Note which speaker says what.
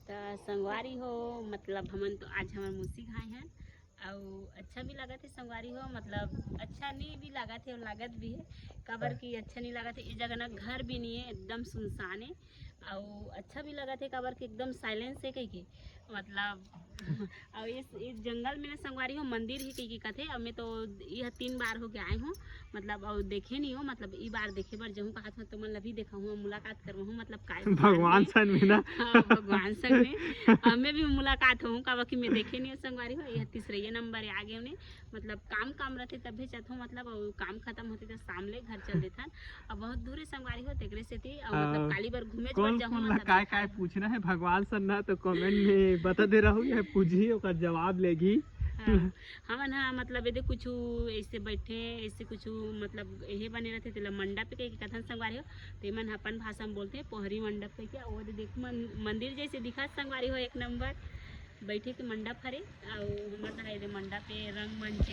Speaker 1: तो संगवारी हो मतलब हमन तो आज हमार मूसी खाए हैं और अच्छा भी लगा थे। संगवारी हो मतलब अच्छा नहीं भी लगा थे और लागत भी है काबर की अच्छा नहीं लगा थे। इस जगह ना घर भी नहीं है, एकदम सुनसान है और अच्छा भी लगा थे काबर की एकदम साइलेंस है कहीं के मतलब और इस जंगल में ना संगवारी हो मंदिर ही कहीं की कथे। अब मैं तो यह 3 बार हो के आए हूँ मतलब और देखे नहीं हो मतलब ई बार देखे बार जहूँ कहा था तो मैं अभी देखा हूँ मुलाकात कर हूँ मतलब काय
Speaker 2: भगवान सन में ना।
Speaker 1: हाँ भगवान संग में हमें भी मुलाकात हूँ काबर की मैं देखे नहीं हूँ संगवारी हो। यह तीसरे नंबर है आगे उन्हें मतलब काम रहते तभी चाहता हूँ मतलब और काम खत्म होते तो शामले घर चल देता और बहुत दूर है संगवारी हो तेरे से थी और मतलब काली बार घूमे बार
Speaker 2: कौन
Speaker 1: जाऊँ
Speaker 2: कौन ला
Speaker 1: मतलब
Speaker 2: काय काय पूछना है भगवान सन ना तो कमेंट में बता दे रहा हूँ या पूछी ओकर जवाब लेगी।
Speaker 1: हाँ हमन हाँ मतलब यदि कुछ ऐसे बैठे ऐसे कुछ मतलब यही बने रहते तेला मंडप के कथन संगवारी हो तो मन अपन भाषा में बोलते हैं पोहरी मंडप के क्या और देख मंदिर जैसे दिखा संगवारी हो एक नंबर बैठे के मंडप हरे और हमारे मंडप पे रंग मंच